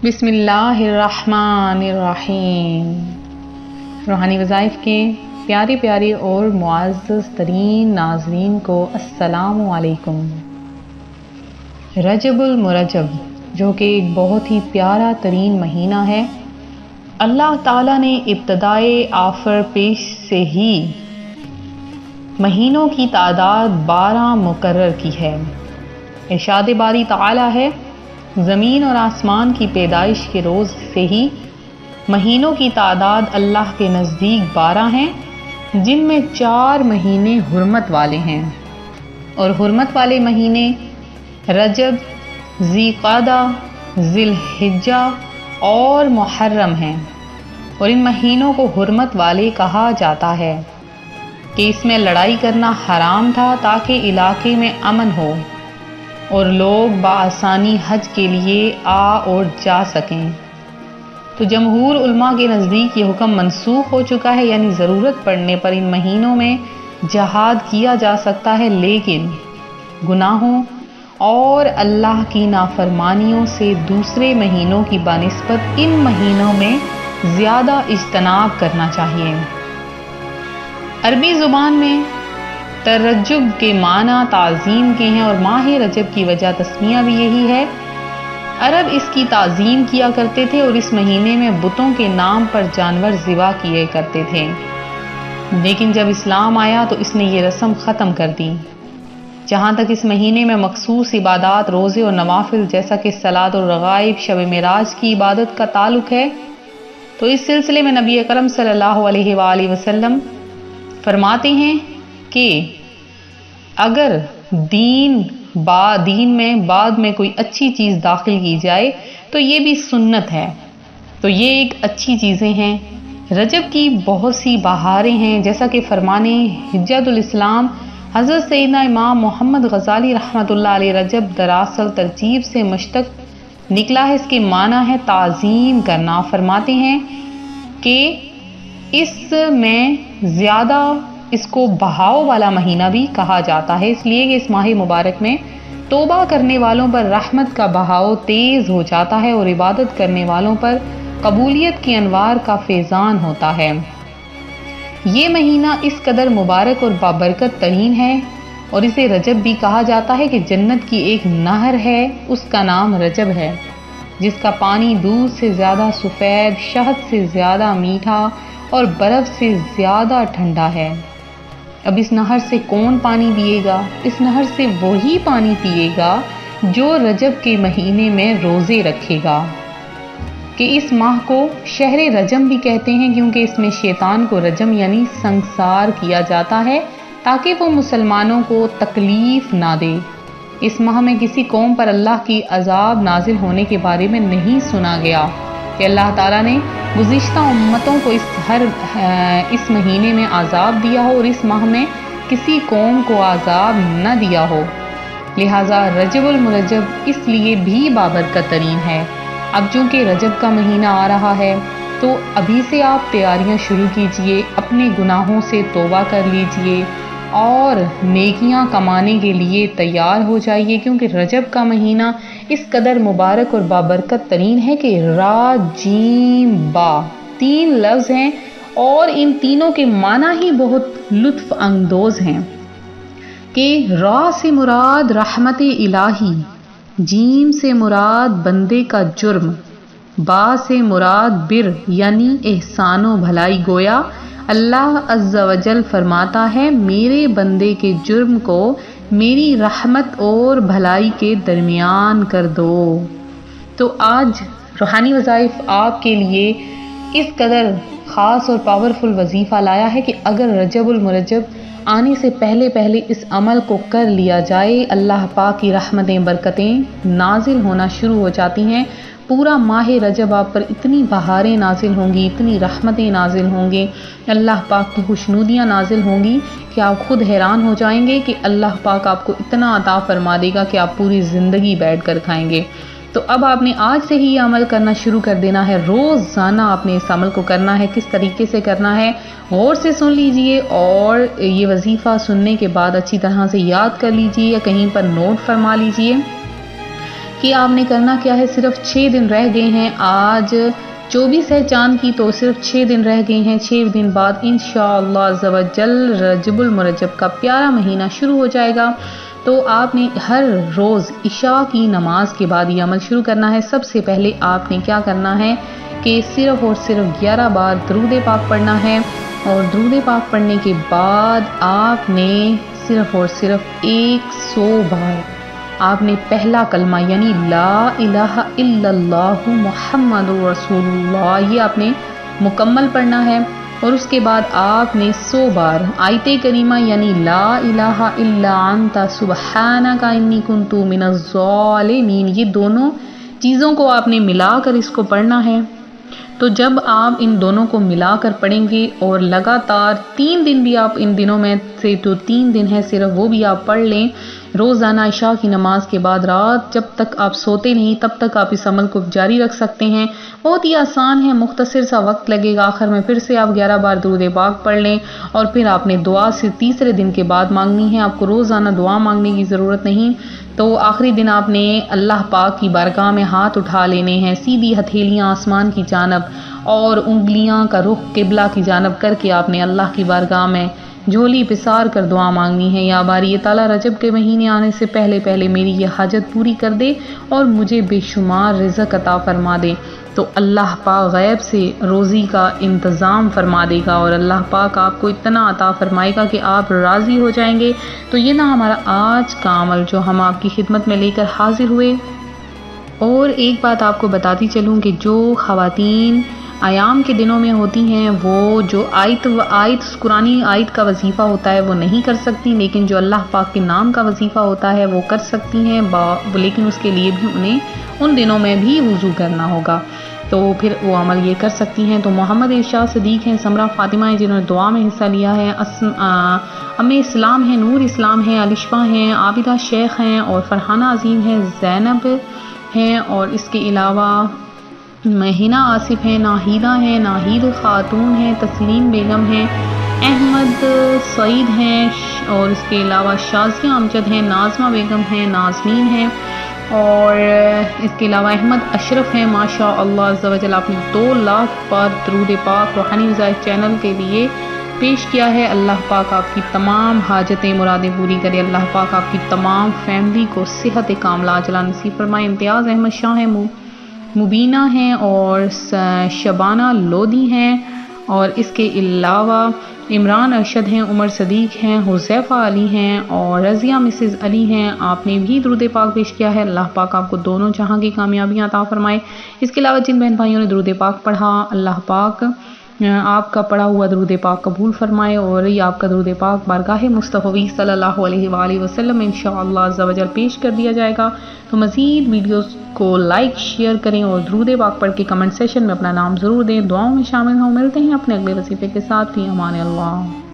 بسم اللہ الرحمن الرحیم۔ روحانی وظائف کے پیارے پیارے اور معزز ترین ناظرین کو السلام علیکم۔ رجب المرجب جو کہ ایک بہت ہی پیارا ترین مہینہ ہے، اللہ تعالیٰ نے ابتدائے آفر پیش سے ہی مہینوں کی تعداد 12 مقرر کی ہے۔ ارشاد باری تعالیٰ ہے، زمین اور آسمان کی پیدائش کے روز سے ہی مہینوں کی تعداد اللہ کے نزدیک 12 ہیں، جن میں 4 مہینے حرمت والے ہیں، اور حرمت والے مہینے رجب، ذی قعدہ، ذی الحجہ اور محرم ہیں۔ اور ان مہینوں کو حرمت والے کہا جاتا ہے کہ اس میں لڑائی کرنا حرام تھا تاکہ علاقے میں امن ہو اور لوگ بآسانی حج کے لیے آ اور جا سکیں۔ تو جمہور علماء کے نزدیک یہ حکم منسوخ ہو چکا ہے، یعنی ضرورت پڑنے پر ان مہینوں میں جہاد کیا جا سکتا ہے، لیکن گناہوں اور اللہ کی نافرمانیوں سے دوسرے مہینوں کی بنسبت ان مہینوں میں زیادہ اجتناب کرنا چاہیے۔ عربی زبان میں ترجب کے معنی تعظیم کے ہیں، اور ماہ رجب کی وجہ تسمیہ بھی یہی ہے۔ عرب اس کی تعظیم کیا کرتے تھے اور اس مہینے میں بتوں کے نام پر جانور ذبح کیے کرتے تھے، لیکن جب اسلام آیا تو اس نے یہ رسم ختم کر دی۔ جہاں تک اس مہینے میں مخصوص عبادات، روزے اور نوافل جیسا کہ صلاۃ الرغائب، شب معراج کی عبادت کا تعلق ہے، تو اس سلسلے میں نبی اکرم صلی اللہ علیہ وآلہ وسلم فرماتے ہیں کہ اگر دین میں بعد میں کوئی اچھی چیز داخل کی جائے تو یہ بھی سنت ہے، تو یہ ایک اچھی چیزیں ہیں۔ رجب کی بہت سی بہاریں ہیں، جیسا کہ فرمانے حجت الاسلام حضرت سیدنا امام محمد غزالی رحمۃ اللہ علیہ، رجب دراصل ترجیب سے مشتق نکلا ہے، اس کے معنی ہے تعظیم کرنا۔ فرماتے ہیں کہ اس میں زیادہ اس کو بہاؤ والا مہینہ بھی کہا جاتا ہے، اس لیے کہ اس ماہ مبارک میں توبہ کرنے والوں پر رحمت کا بہاؤ تیز ہو جاتا ہے اور عبادت کرنے والوں پر قبولیت کی انوار کا فیضان ہوتا ہے۔ یہ مہینہ اس قدر مبارک اور بابرکت ترین ہے، اور اسے رجب بھی کہا جاتا ہے کہ جنت کی ایک نہر ہے، اس کا نام رجب ہے، جس کا پانی دودھ سے زیادہ سفید، شہد سے زیادہ میٹھا اور برف سے زیادہ ٹھنڈا ہے۔ اب اس نہر سے کون پانی پیے گا؟ اس نہر سے وہی پانی پیے گا جو رجب کے مہینے میں روزے رکھے گا، کہ اس ماہ کو شہر رجم بھی کہتے ہیں، کیونکہ اس میں شیطان کو رجم یعنی سنگسار کیا جاتا ہے تاکہ وہ مسلمانوں کو تکلیف نہ دے۔ اس ماہ میں کسی قوم پر اللہ کی عذاب نازل ہونے کے بارے میں نہیں سنا گیا کہ اللہ تعالیٰ نے گزشتہ امتوں کو اس مہینے میں عذاب دیا ہو اور اس ماہ میں کسی قوم کو عذاب نہ دیا ہو، لہٰذا رجب المرجب اس لیے بھی بابرکت ترین ہے۔ اب چونکہ رجب کا مہینہ آ رہا ہے تو ابھی سے آپ تیاریاں شروع کیجئے، اپنے گناہوں سے توبہ کر لیجئے اور نیکیاں کمانے کے لیے تیار ہو جائیے، کیونکہ رجب کا مہینہ اس قدر مبارک اور بابرکت ترین ہے کہ را جیم با 3 لفظ ہیں، اور ان تینوں کے معنی ہی بہت لطف اندوز ہیں کہ را سے مراد رحمت الہی، جیم سے مراد بندے کا جرم، با سے مراد بر یعنی احسان و بھلائی۔ گویا اللہ عز و جل فرماتا ہے، میرے بندے کے جرم کو میری رحمت اور بھلائی کے درمیان کر دو۔ تو آج روحانی وظائف آپ کے لیے اس قدر خاص اور پاورفل وظیفہ لایا ہے کہ اگر رجب المرجب آنے سے پہلے اس عمل کو کر لیا جائے، اللہ پاک کی رحمتیں، برکتیں نازل ہونا شروع ہو جاتی ہیں۔ پورا ماہ رجب آپ پر اتنی بہاریں نازل ہوں گی، اتنی رحمتیں نازل ہوں گی، اللہ پاک کی خوشنودیاں نازل ہوں گی کہ آپ خود حیران ہو جائیں گے کہ اللہ پاک آپ کو اتنا عطا فرما دے گا کہ آپ پوری زندگی بیٹھ کر کھائیں گے۔ تو اب آپ نے آج سے ہی یہ عمل کرنا شروع کر دینا ہے، روزانہ آپ نے اس عمل کو کرنا ہے۔ کس طریقے سے کرنا ہے غور سے سن لیجئے، اور یہ وظیفہ سننے کے بعد اچھی طرح سے یاد کر لیجئے یا کہیں پر نوٹ فرما لیجئے کہ آپ نے کرنا کیا ہے، صرف 6 دن رہ گئے ہیں، آج 24 ہے چاند کی، تو صرف 6 دن رہ گئے ہیں۔ 6 دن بعد انشاءاللہ عز و جل رجب المرجب کا پیارا مہینہ شروع ہو جائے گا۔ تو آپ نے ہر روز عشاء کی نماز کے بعد یہ عمل شروع کرنا ہے۔ سب سے پہلے آپ نے کیا کرنا ہے کہ صرف اور صرف 11 بار درود پاک پڑھنا ہے، اور درود پاک پڑھنے کے بعد آپ نے صرف اور صرف 100 بار آپ نے پہلا کلمہ یعنی لا الہ الا اللہ محمد رسول اللہ یہ آپ نے مکمل پڑھنا ہے، اور اس کے بعد آپ نے 100 بار آیت کریمہ یعنی لا الہ الا انت سبحانک انی کنت من الظالمین، یہ دونوں چیزوں کو آپ نے ملا کر اس کو پڑھنا ہے۔ تو جب آپ ان دونوں کو ملا کر پڑھیں گے اور لگاتار 3 دن بھی آپ ان دنوں میں سے جو 3 دن ہے صرف وہ بھی آپ پڑھ لیں روزانہ عشاء کی نماز کے بعد، رات جب تک آپ سوتے نہیں تب تک آپ اس عمل کو جاری رکھ سکتے ہیں۔ بہت ہی آسان ہے، مختصر سا وقت لگے گا، آخر میں پھر سے آپ 11 بار درود پاک پڑھ لیں، اور پھر آپ نے دعا سے تیسرے دن کے بعد مانگنی ہے، آپ کو روزانہ دعا مانگنے کی ضرورت نہیں۔ تو آخری دن آپ نے اللہ پاک کی بارگاہ میں ہاتھ اٹھا لینے ہیں، سیدھی ہتھیلیاں آسمان کی جانب اور انگلیاں کا رخ قبلہ کی جانب کر کے آپ نے اللہ کی بارگاہ میں جھولی پسار کر دعا مانگنی ہے، یا باری تعالیٰ رجب کے مہینے آنے سے پہلے پہلے میری یہ حاجت پوری کر دے اور مجھے بے شمار رزق عطا فرما دے۔ تو اللہ پاک غیب سے روزی کا انتظام فرما دے گا، اور اللہ پاک آپ کو اتنا عطا فرمائے گا کہ آپ راضی ہو جائیں گے۔ تو یہ نا ہمارا آج کا عمل جو ہم آپ کی خدمت میں لے کر حاضر ہوئے۔ اور ایک بات آپ کو بتاتی چلوں کہ جو خواتین ایام کے دنوں میں ہوتی ہیں وہ جو قرآنی آیت کا وظیفہ ہوتا ہے وہ نہیں کر سکتی، لیکن جو اللہ پاک کے نام کا وظیفہ ہوتا ہے وہ کر سکتی ہیں، لیکن اس کے لیے بھی انہیں ان دنوں میں بھی وضو کرنا ہوگا، تو پھر وہ عمل یہ کر سکتی ہیں۔ تو محمد ارشاد صدیق ہیں، سمرہ فاطمہ ہیں جنہوں نے دعا میں حصہ لیا ہے، ام اسلام ہیں، نور اسلام ہیں، الشفا ہیں، عابدہ شیخ ہیں، اور فرحانہ عظیم ہیں، زینب ہیں، اور اس کے علاوہ مہینہ آصف ہیں، ناہیدہ ہیں، ناہید خاتون ہیں، تسلیم بیگم ہیں، احمد سعید ہیں، اور اس کے علاوہ شازیہ امجد ہیں، ناظمہ بیگم ہیں، نازمین ہیں، اور اس کے علاوہ احمد اشرف ہیں۔ ماشاء اللہ عز و جل آپ نے 2 لاکھ بار درود پاک روحانی وظائف چینل کے لیے پیش کیا ہے۔ اللہ پاک آپ کی تمام حاجتیں مرادیں پوری کرے، اللہ پاک آپ کی تمام فیملی کو صحت کاملہ عاجلہ نصیب فرمائے۔ امتیاز احمد شاہ ہیں، مبینہ ہیں، اور شبانہ لودھی ہیں، اور اس کے علاوہ عمران ارشد ہیں، عمر صدیق ہیں، حذیفہ علی ہیں، اور رضیہ مسز علی ہیں۔ آپ نے بھی درود پاک پیش کیا ہے، اللہ پاک آپ کو دونوں جہاں کی کامیابیاں عطا فرمائے۔ اس کے علاوہ جن بہن بھائیوں نے درود پاک پڑھا، اللہ پاک آپ کا پڑھا ہوا درود پاک قبول فرمائے، اور یہ آپ کا درود پاک بارگاہ مصطفی صلی اللہ علیہ وآلہ وسلم انشاءاللہ عز و جل پیش کر دیا جائے گا۔ تو مزید ویڈیوز کو لائک شیئر کریں، اور درود پاک پڑھ کے کمنٹ سیشن میں اپنا نام ضرور دیں، دعاؤں میں شامل ہوں۔ ملتے ہیں اپنے اگلے وظیفے کے ساتھ، فی امان اللہ۔